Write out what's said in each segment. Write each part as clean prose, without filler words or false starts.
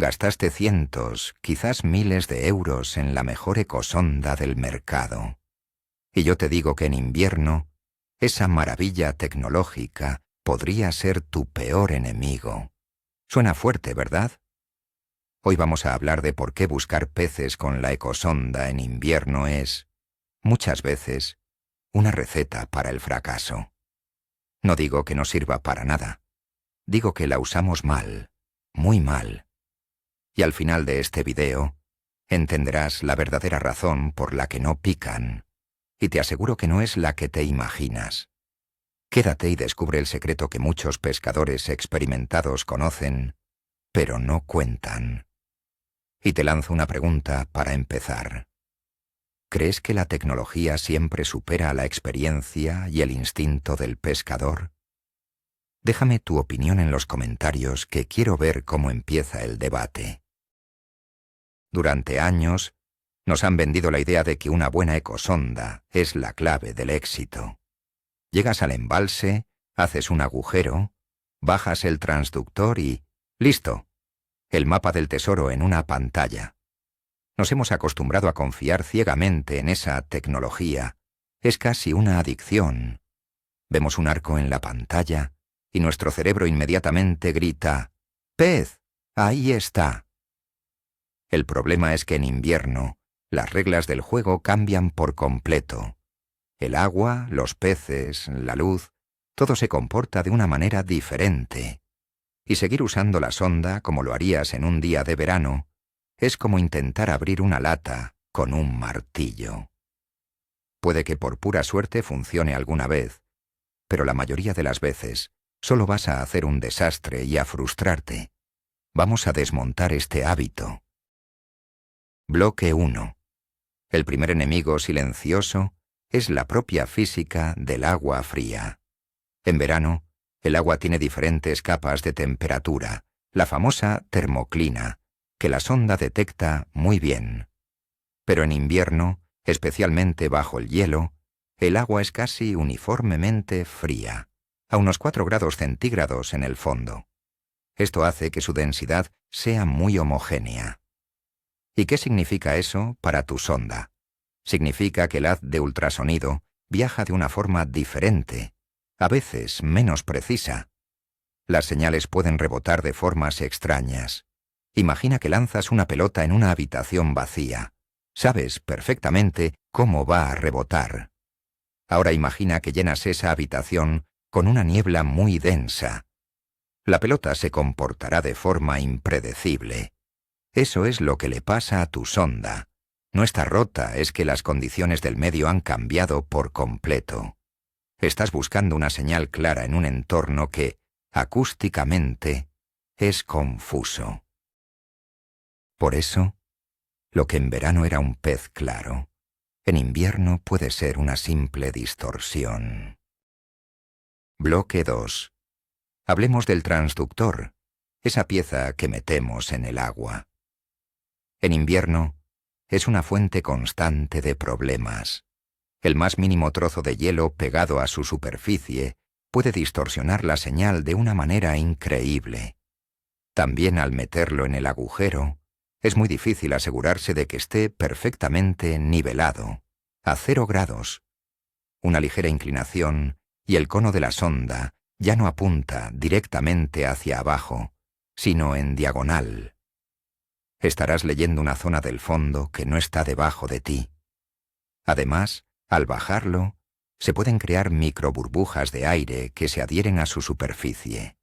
Gastaste cientos, quizás miles de euros en la mejor ecosonda del mercado. Y yo te digo que en invierno, esa maravilla tecnológica podría ser tu peor enemigo. Suena fuerte, ¿verdad? Hoy vamos a hablar de por qué buscar peces con la ecosonda en invierno es, muchas veces, una receta para el fracaso. No digo que no sirva para nada. Digo que la usamos mal, muy mal. Y al final de este video, entenderás la verdadera razón por la que no pican. Y te aseguro que no es la que te imaginas. Quédate y descubre el secreto que muchos pescadores experimentados conocen, pero no cuentan. Y te lanzo una pregunta para empezar. ¿Crees que la tecnología siempre supera a la experiencia y el instinto del pescador? Déjame tu opinión en los comentarios, que quiero ver cómo empieza el debate. Durante años, nos han vendido la idea de que una buena ecosonda es la clave del éxito. Llegas al embalse, haces un agujero, bajas el transductor y ¡listo! El mapa del tesoro en una pantalla. Nos hemos acostumbrado a confiar ciegamente en esa tecnología. Es casi una adicción. Vemos un arco en la pantalla y nuestro cerebro inmediatamente grita ¡pez! ¡Ahí está! El problema es que en invierno, las reglas del juego cambian por completo. El agua, los peces, la luz, todo se comporta de una manera diferente. Y seguir usando la sonda como lo harías en un día de verano es como intentar abrir una lata con un martillo. Puede que por pura suerte funcione alguna vez, pero la mayoría de las veces solo vas a hacer un desastre y a frustrarte. Vamos a desmontar este hábito. Bloque 1. El primer enemigo silencioso es la propia física del agua fría. En verano, el agua tiene diferentes capas de temperatura, la famosa termoclina, que la sonda detecta muy bien. Pero en invierno, especialmente bajo el hielo, el agua es casi uniformemente fría, a unos 4 grados centígrados en el fondo. Esto hace que su densidad sea muy homogénea. ¿Y qué significa eso para tu sonda? Significa que el haz de ultrasonido viaja de una forma diferente, a veces menos precisa. Las señales pueden rebotar de formas extrañas. Imagina que lanzas una pelota en una habitación vacía. Sabes perfectamente cómo va a rebotar. Ahora imagina que llenas esa habitación con una niebla muy densa. La pelota se comportará de forma impredecible. Eso es lo que le pasa a tu sonda. No está rota, es que las condiciones del medio han cambiado por completo. Estás buscando una señal clara en un entorno que, acústicamente, es confuso. Por eso, lo que en verano era un pez claro, en invierno puede ser una simple distorsión. Bloque 2. Hablemos del transductor, esa pieza que metemos en el agua. En invierno, es una fuente constante de problemas. El más mínimo trozo de hielo pegado a su superficie puede distorsionar la señal de una manera increíble. También al meterlo en el agujero, es muy difícil asegurarse de que esté perfectamente nivelado, a 0 grados. Una ligera inclinación y el cono de la sonda ya no apunta directamente hacia abajo, sino en diagonal. Estarás leyendo una zona del fondo que no está debajo de ti. Además, al bajarlo, se pueden crear microburbujas de aire que se adhieren a su superficie.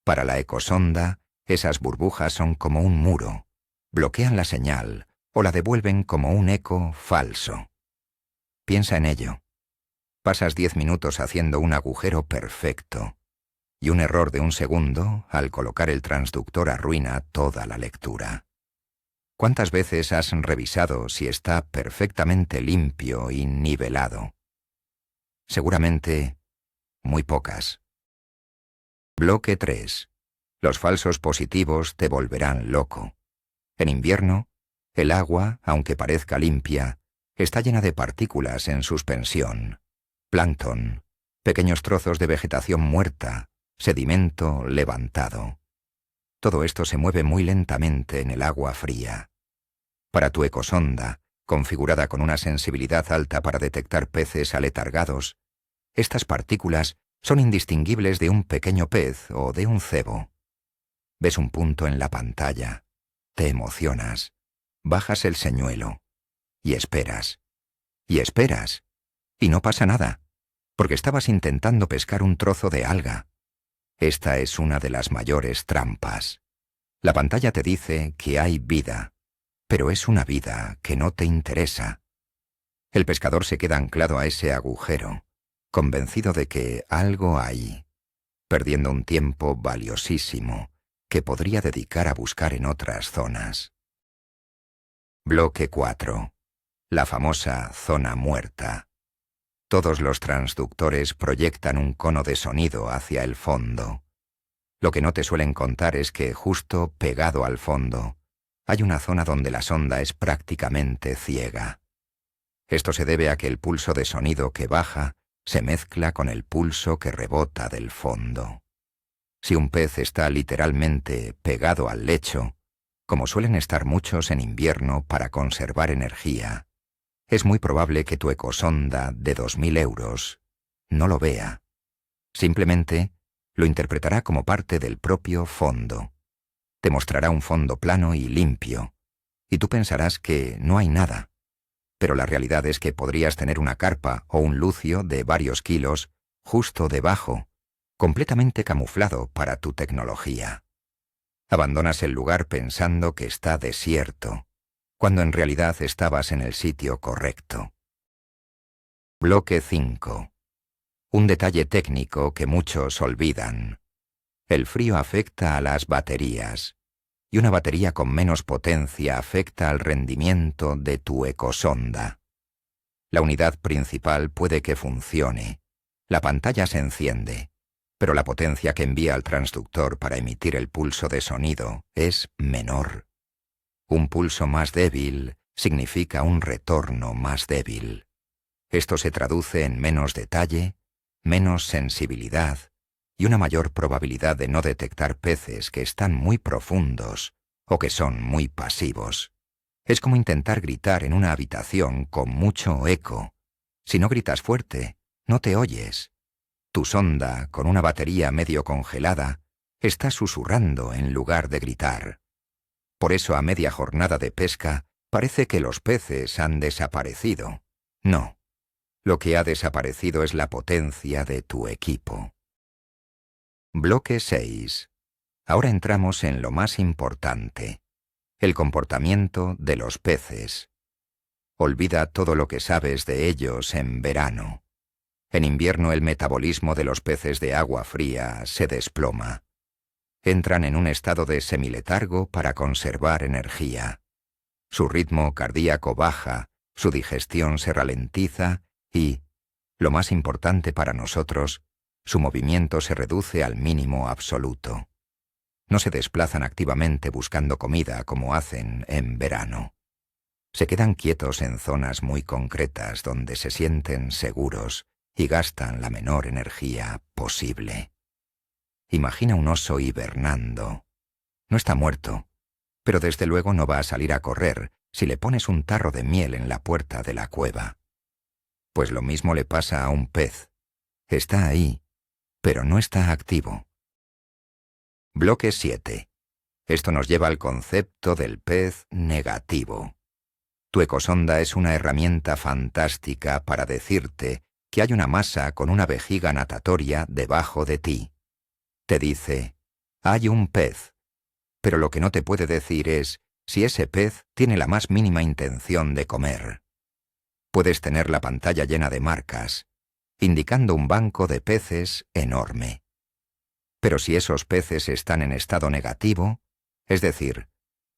Para la ecosonda, esas burbujas son como un muro, bloquean la señal o la devuelven como un eco falso. Piensa en ello. Pasas 10 minutos haciendo un agujero perfecto, y un error de un segundo, al colocar el transductor, arruina toda la lectura. ¿Cuántas veces has revisado si está perfectamente limpio y nivelado? Seguramente, muy pocas. Bloque 3. Los falsos positivos te volverán loco. En invierno, el agua, aunque parezca limpia, está llena de partículas en suspensión, plancton, pequeños trozos de vegetación muerta, sedimento levantado. Todo esto se mueve muy lentamente en el agua fría. Para tu ecosonda, configurada con una sensibilidad alta para detectar peces aletargados, estas partículas son indistinguibles de un pequeño pez o de un cebo. Ves un punto en la pantalla, te emocionas, bajas el señuelo y esperas, y no pasa nada, porque estabas intentando pescar un trozo de alga. Esta es una de las mayores trampas. La pantalla te dice que hay vida, pero es una vida que no te interesa. El pescador se queda anclado a ese agujero, convencido de que algo hay, perdiendo un tiempo valiosísimo que podría dedicar a buscar en otras zonas. Bloque 4. La famosa zona muerta. Todos los transductores proyectan un cono de sonido hacia el fondo. Lo que no te suelen contar es que justo pegado al fondo hay una zona donde la sonda es prácticamente ciega. Esto se debe a que el pulso de sonido que baja se mezcla con el pulso que rebota del fondo. Si un pez está literalmente pegado al lecho, como suelen estar muchos en invierno para conservar energía, es muy probable que tu ecosonda de 2.000 euros no lo vea. Simplemente lo interpretará como parte del propio fondo. Te mostrará un fondo plano y limpio, y tú pensarás que no hay nada. Pero la realidad es que podrías tener una carpa o un lucio de varios kilos justo debajo, completamente camuflado para tu tecnología. Abandonas el lugar pensando que está desierto, cuando en realidad estabas en el sitio correcto. Bloque 5. Un detalle técnico que muchos olvidan. El frío afecta a las baterías, y una batería con menos potencia afecta al rendimiento de tu ecosonda. La unidad principal puede que funcione, la pantalla se enciende, pero la potencia que envía al transductor para emitir el pulso de sonido es menor. Un pulso más débil significa un retorno más débil. Esto se traduce en menos detalle, menos sensibilidad y una mayor probabilidad de no detectar peces que están muy profundos o que son muy pasivos. Es como intentar gritar en una habitación con mucho eco. Si no gritas fuerte, no te oyes. Tu sonda, con una batería medio congelada, está susurrando en lugar de gritar. Por eso a media jornada de pesca parece que los peces han desaparecido. No. Lo que ha desaparecido es la potencia de tu equipo. Bloque 6. Ahora entramos en lo más importante, el comportamiento de los peces. Olvida todo lo que sabes de ellos en verano. En invierno el metabolismo de los peces de agua fría se desploma. Entran en un estado de semiletargo para conservar energía. Su ritmo cardíaco baja, su digestión se ralentiza y, lo más importante para nosotros, su movimiento se reduce al mínimo absoluto. No se desplazan activamente buscando comida como hacen en verano. Se quedan quietos en zonas muy concretas donde se sienten seguros y gastan la menor energía posible. Imagina un oso hibernando. No está muerto, pero desde luego no va a salir a correr si le pones un tarro de miel en la puerta de la cueva. Pues lo mismo le pasa a un pez. Está ahí, pero no está activo. Bloque 7. Esto nos lleva al concepto del pez negativo. Tu ecosonda es una herramienta fantástica para decirte que hay una masa con una vejiga natatoria debajo de ti. Te dice, hay un pez, pero lo que no te puede decir es si ese pez tiene la más mínima intención de comer. Puedes tener la pantalla llena de marcas, indicando un banco de peces enorme. Pero si esos peces están en estado negativo, es decir,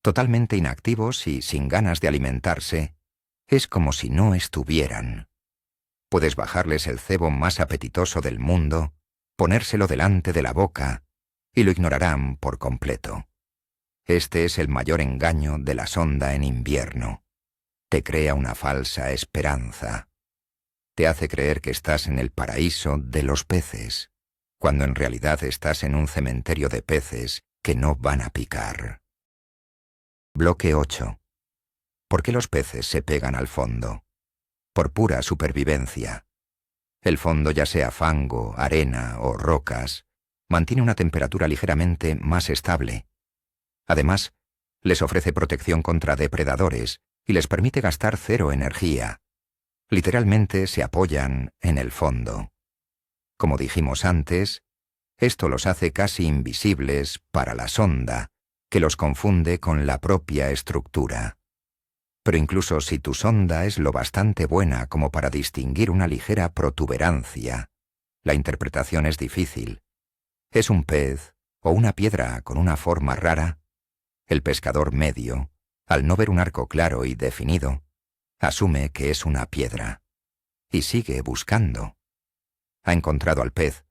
totalmente inactivos y sin ganas de alimentarse, es como si no estuvieran. Puedes bajarles el cebo más apetitoso del mundo, ponérselo delante de la boca, y lo ignorarán por completo. Este es el mayor engaño de la sonda en invierno. Te crea una falsa esperanza. Te hace creer que estás en el paraíso de los peces, cuando en realidad estás en un cementerio de peces que no van a picar. Bloque 8. ¿Por qué los peces se pegan al fondo? Por pura supervivencia. El fondo, ya sea fango, arena o rocas, mantiene una temperatura ligeramente más estable. Además, les ofrece protección contra depredadores y les permite gastar cero energía. Literalmente se apoyan en el fondo. Como dijimos antes, esto los hace casi invisibles para la sonda, que los confunde con la propia estructura. Pero incluso si tu sonda es lo bastante buena como para distinguir una ligera protuberancia, la interpretación es difícil. ¿Es un pez o una piedra con una forma rara? El pescador medio, al no ver un arco claro y definido, asume que es una piedra. Y sigue buscando. Ha encontrado al pez,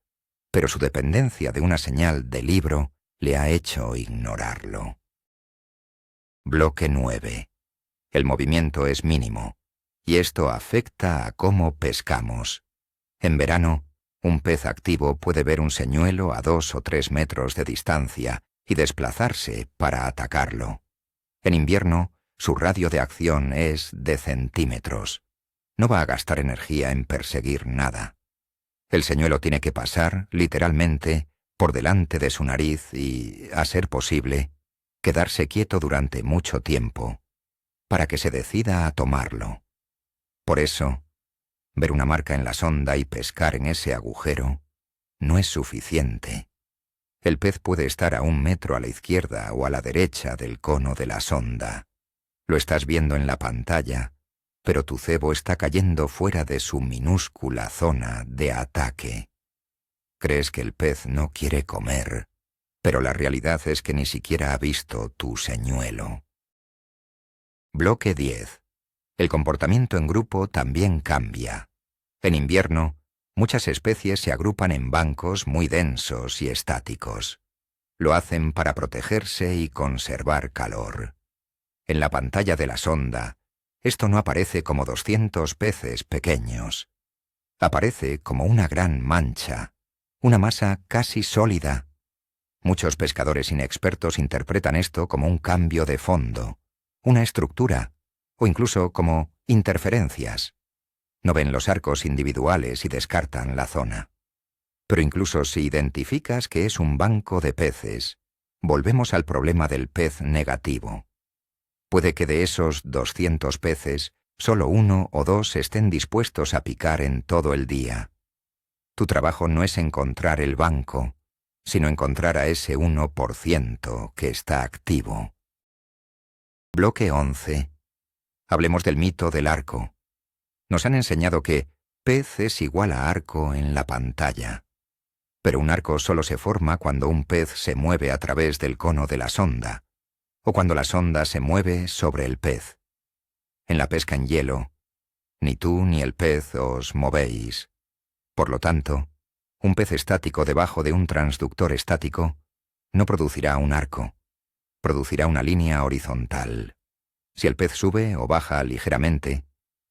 pero su dependencia de una señal de libro le ha hecho ignorarlo. Bloque 9. El movimiento es mínimo, y esto afecta a cómo pescamos. En verano, un pez activo puede ver un señuelo a 2 o 3 metros de distancia y desplazarse para atacarlo. En invierno, su radio de acción es de centímetros. No va a gastar energía en perseguir nada. El señuelo tiene que pasar, literalmente, por delante de su nariz y, a ser posible, quedarse quieto durante mucho tiempo, para que se decida a tomarlo. Por eso, ver una marca en la sonda y pescar en ese agujero no es suficiente. El pez puede estar a 1 metro a la izquierda o a la derecha del cono de la sonda. Lo estás viendo en la pantalla, pero tu cebo está cayendo fuera de su minúscula zona de ataque. Crees que el pez no quiere comer, pero la realidad es que ni siquiera ha visto tu señuelo. Bloque 10. El comportamiento en grupo también cambia. En invierno, muchas especies se agrupan en bancos muy densos y estáticos. Lo hacen para protegerse y conservar calor. En la pantalla de la sonda, esto no aparece como 200 peces pequeños. Aparece como una gran mancha, una masa casi sólida. Muchos pescadores inexpertos interpretan esto como un cambio de fondo, una estructura, o incluso como interferencias. No ven los arcos individuales y descartan la zona. Pero incluso si identificas que es un banco de peces, volvemos al problema del pez negativo. Puede que de esos 200 peces, solo 1 o 2 estén dispuestos a picar en todo el día. Tu trabajo no es encontrar el banco, sino encontrar a ese 1% que está activo. Bloque 11. Hablemos del mito del arco. Nos han enseñado que pez es igual a arco en la pantalla. Pero un arco solo se forma cuando un pez se mueve a través del cono de la sonda, o cuando la sonda se mueve sobre el pez. En la pesca en hielo, ni tú ni el pez os movéis. Por lo tanto, un pez estático debajo de un transductor estático no producirá un arco, producirá una línea horizontal. Si el pez sube o baja ligeramente,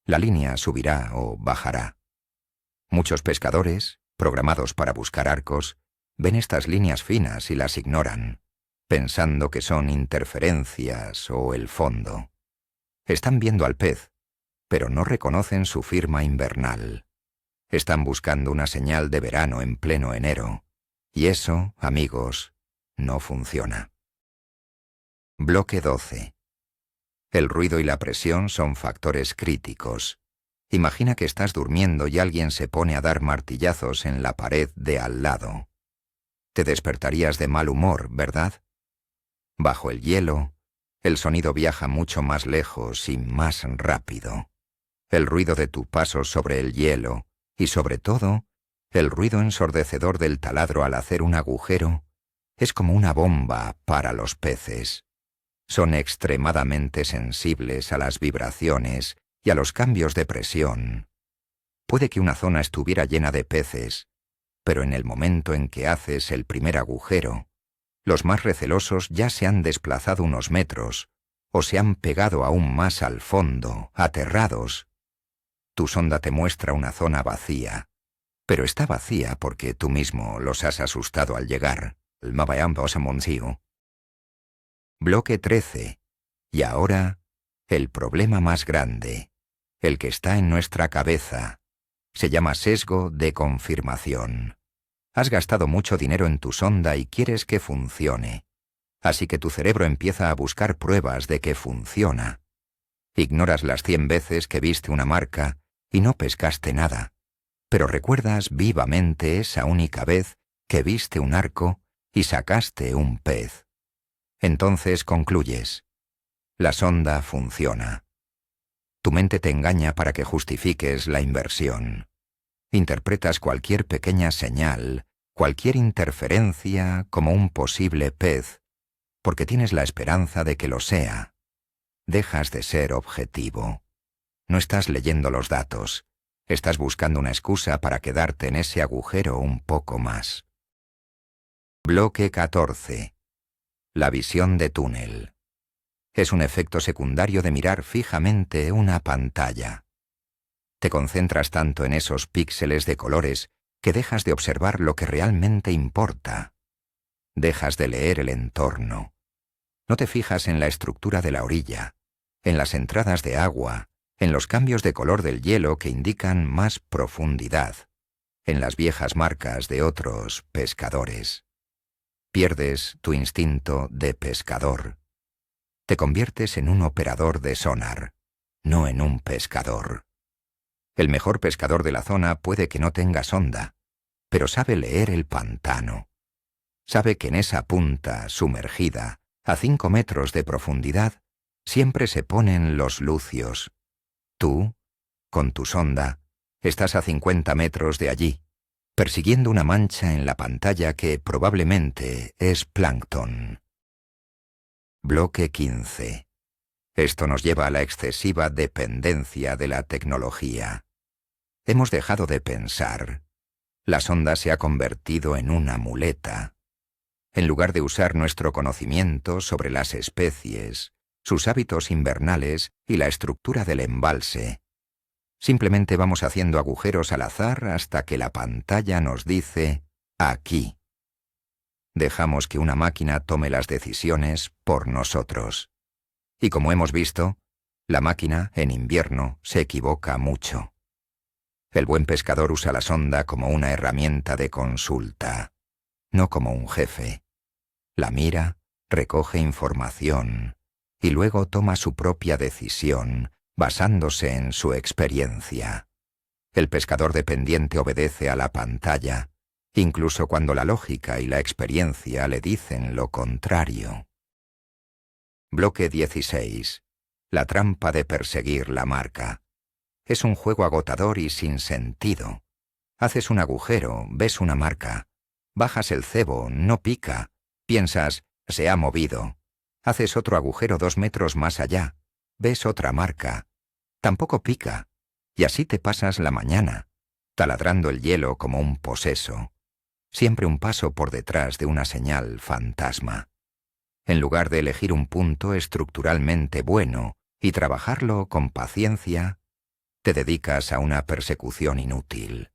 la línea subirá o bajará. Muchos pescadores, programados para buscar arcos, ven estas líneas finas y las ignoran, pensando que son interferencias o el fondo. Están viendo al pez, pero no reconocen su firma invernal. Están buscando una señal de verano en pleno enero, y eso, amigos, no funciona. Bloque 12. El ruido y la presión son factores críticos. Imagina que estás durmiendo y alguien se pone a dar martillazos en la pared de al lado. Te despertarías de mal humor, ¿verdad? Bajo el hielo, el sonido viaja mucho más lejos y más rápido. El ruido de tu paso sobre el hielo, y sobre todo, el ruido ensordecedor del taladro al hacer un agujero, es como una bomba para los peces. Son extremadamente sensibles a las vibraciones y a los cambios de presión. Puede que una zona estuviera llena de peces, pero en el momento en que haces el primer agujero, los más recelosos ya se han desplazado unos metros o se han pegado aún más al fondo, aterrados. Tu sonda te muestra una zona vacía, pero está vacía porque tú mismo los has asustado al llegar. Bloque 13. Y ahora, el problema más grande, el que está en nuestra cabeza. Se llama sesgo de confirmación. Has gastado mucho dinero en tu sonda y quieres que funcione. Así que tu cerebro empieza a buscar pruebas de que funciona. Ignoras las 100 veces que viste una marca y no pescaste nada, pero recuerdas vivamente esa única vez que viste un arco y sacaste un pez. Entonces concluyes: la sonda funciona. Tu mente te engaña para que justifiques la inversión. Interpretas cualquier pequeña señal, cualquier interferencia como un posible pez, porque tienes la esperanza de que lo sea. Dejas de ser objetivo. No estás leyendo los datos. Estás buscando una excusa para quedarte en ese agujero un poco más. Bloque 14. La visión de túnel. Es un efecto secundario de mirar fijamente una pantalla. Te concentras tanto en esos píxeles de colores que dejas de observar lo que realmente importa. Dejas de leer el entorno. No te fijas en la estructura de la orilla, en las entradas de agua, en los cambios de color del hielo que indican más profundidad, en las viejas marcas de otros pescadores. Pierdes tu instinto de pescador. Te conviertes en un operador de sonar, no en un pescador. El mejor pescador de la zona puede que no tenga sonda, pero sabe leer el pantano. Sabe que en esa punta sumergida, a 5 metros de profundidad, siempre se ponen los lucios. Tú, con tu sonda, estás a 50 metros de allí, persiguiendo una mancha en la pantalla que probablemente es plancton. Bloque 15. Esto nos lleva a la excesiva dependencia de la tecnología. Hemos dejado de pensar. La sonda se ha convertido en una muleta. En lugar de usar nuestro conocimiento sobre las especies, sus hábitos invernales y la estructura del embalse, simplemente vamos haciendo agujeros al azar hasta que la pantalla nos dice «aquí». Dejamos que una máquina tome las decisiones por nosotros. Y como hemos visto, la máquina, en invierno, se equivoca mucho. El buen pescador usa la sonda como una herramienta de consulta, no como un jefe. La mira, recoge información y luego toma su propia decisión basándose en su experiencia. El pescador dependiente obedece a la pantalla, incluso cuando la lógica y la experiencia le dicen lo contrario. Bloque 16. La trampa de perseguir la marca. Es un juego agotador y sin sentido. Haces un agujero, ves una marca. Bajas el cebo, no pica. Piensas, se ha movido. Haces otro agujero 2 metros más allá. Ves otra marca. Tampoco pica. Y así te pasas la mañana, taladrando el hielo como un poseso. Siempre un paso por detrás de una señal fantasma. En lugar de elegir un punto estructuralmente bueno y trabajarlo con paciencia, te dedicas a una persecución inútil.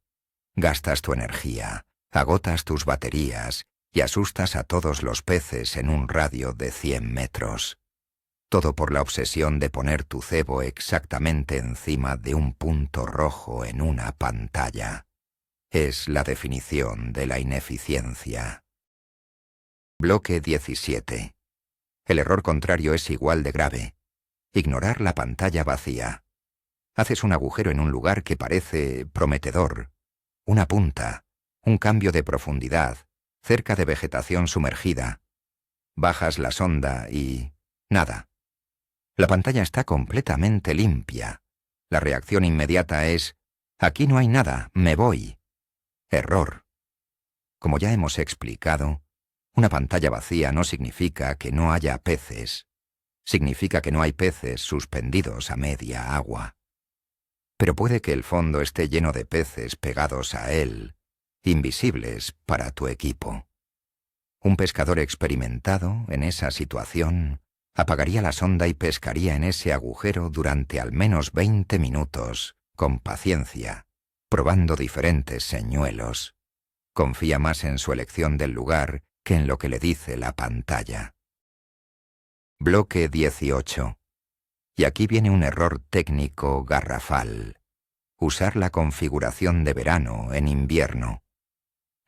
Gastas tu energía, agotas tus baterías y asustas a todos los peces en un radio de 100 metros. Todo por la obsesión de poner tu cebo exactamente encima de un punto rojo en una pantalla. Es la definición de la ineficiencia. Bloque 17. El error contrario es igual de grave. Ignorar la pantalla vacía. Haces un agujero en un lugar que parece prometedor. Una punta, un cambio de profundidad, cerca de vegetación sumergida. Bajas la sonda y... nada. La pantalla está completamente limpia. La reacción inmediata es: aquí no hay nada, me voy. Error. Como ya hemos explicado, una pantalla vacía no significa que no haya peces. Significa que no hay peces suspendidos a media agua. Pero puede que el fondo esté lleno de peces pegados a él, invisibles para tu equipo. Un pescador experimentado en esa situación apagaría la sonda y pescaría en ese agujero durante al menos 20 minutos, con paciencia, probando diferentes señuelos. Confía más en su elección del lugar que en lo que le dice la pantalla. Bloque 18. Y aquí viene un error técnico garrafal. Usar la configuración de verano en invierno.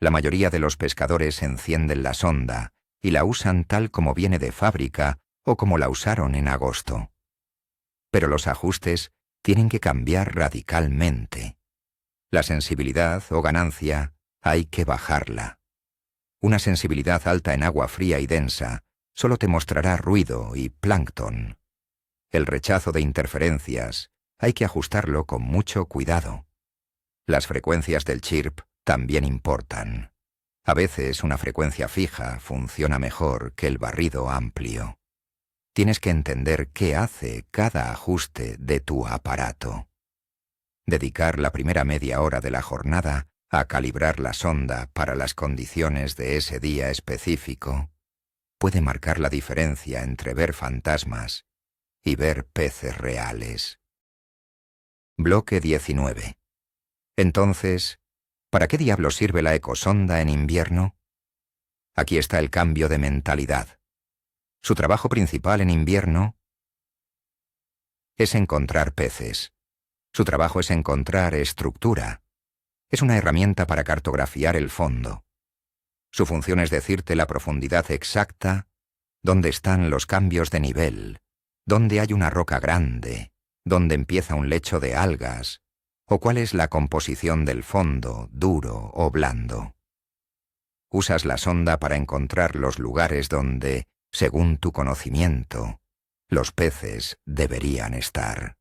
La mayoría de los pescadores encienden la sonda y la usan tal como viene de fábrica o como la usaron en agosto. Pero los ajustes tienen que cambiar radicalmente. La sensibilidad o ganancia hay que bajarla. Una sensibilidad alta en agua fría y densa solo te mostrará ruido y plancton. El rechazo de interferencias hay que ajustarlo con mucho cuidado. Las frecuencias del chirp también importan. A veces una frecuencia fija funciona mejor que el barrido amplio. Tienes que entender qué hace cada ajuste de tu aparato. Dedicar la primera media hora de la jornada a calibrar la sonda para las condiciones de ese día específico puede marcar la diferencia entre ver fantasmas y ver peces reales. Bloque 19. Entonces, ¿para qué diablos sirve la ecosonda en invierno? Aquí está el cambio de mentalidad. Su trabajo principal en invierno es encontrar peces. Su trabajo es encontrar estructura. Es una herramienta para cartografiar el fondo. Su función es decirte la profundidad exacta, dónde están los cambios de nivel, dónde hay una roca grande, dónde empieza un lecho de algas, o cuál es la composición del fondo, duro o blando. Usas la sonda para encontrar los lugares donde, según tu conocimiento, los peces deberían estar.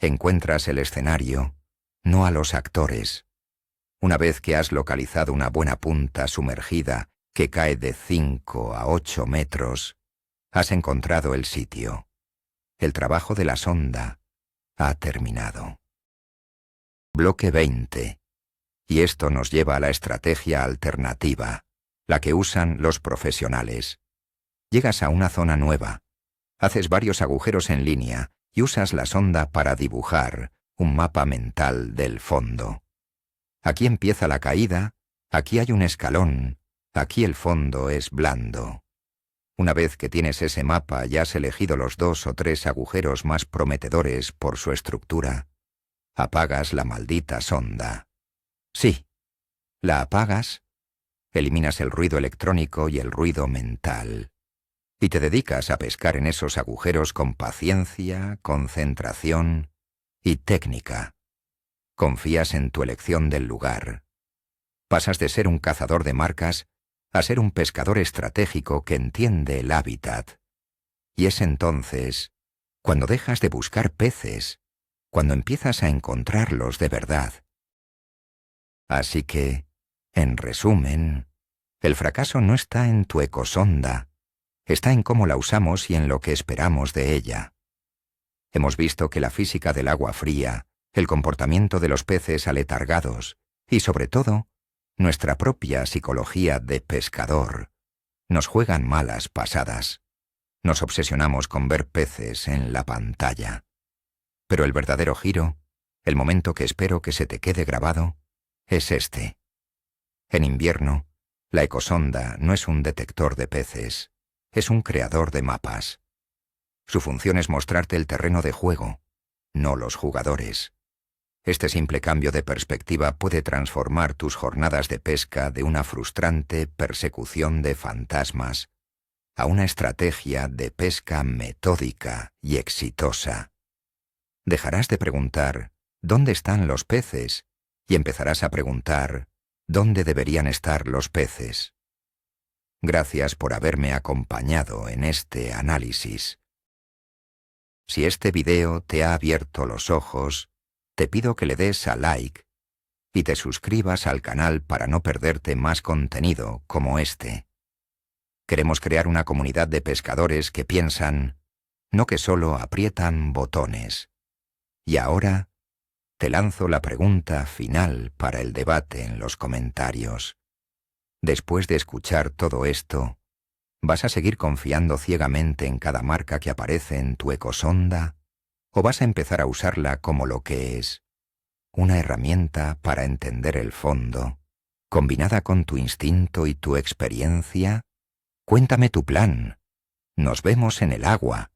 Encuentras el escenario, no a los actores. Una vez que has localizado una buena punta sumergida que cae de 5 a 8 metros, has encontrado el sitio. El trabajo de la sonda ha terminado. Bloque 20. Y esto nos lleva a la estrategia alternativa, la que usan los profesionales. Llegas a una zona nueva, haces varios agujeros en línea y usas la sonda para dibujar un mapa mental del fondo. Aquí empieza la caída, aquí hay un escalón, aquí el fondo es blando. Una vez que tienes ese mapa y has elegido los 2 o 3 agujeros más prometedores por su estructura, apagas la maldita sonda. Sí, la apagas, eliminas el ruido electrónico y el ruido mental, y te dedicas a pescar en esos agujeros con paciencia, concentración y técnica. Confías en tu elección del lugar. Pasas de ser un cazador de marcas a ser un pescador estratégico que entiende el hábitat. Y es entonces cuando dejas de buscar peces, cuando empiezas a encontrarlos de verdad. Así que, en resumen, el fracaso no está en tu ecosonda, está en cómo la usamos y en lo que esperamos de ella. Hemos visto que la física del agua fría, el comportamiento de los peces aletargados y, sobre todo, nuestra propia psicología de pescador, nos juegan malas pasadas. Nos obsesionamos con ver peces en la pantalla. Pero el verdadero giro, el momento que espero que se te quede grabado, es este. En invierno, la ecosonda no es un detector de peces, es un creador de mapas. Su función es mostrarte el terreno de juego, no los jugadores. Este simple cambio de perspectiva puede transformar tus jornadas de pesca de una frustrante persecución de fantasmas a una estrategia de pesca metódica y exitosa. Dejarás de preguntar ¿dónde están los peces? Y empezarás a preguntar ¿dónde deberían estar los peces? Gracias por haberme acompañado en este análisis. Si este video te ha abierto los ojos, te pido que le des a like y te suscribas al canal para no perderte más contenido como este. Queremos crear una comunidad de pescadores que piensan, no que solo aprietan botones. Y ahora te lanzo la pregunta final para el debate en los comentarios. Después de escuchar todo esto, ¿vas a seguir confiando ciegamente en cada marca que aparece en tu ecosonda? ¿O vas a empezar a usarla como lo que es? Una herramienta para entender el fondo, combinada con tu instinto y tu experiencia. Cuéntame tu plan. Nos vemos en el agua,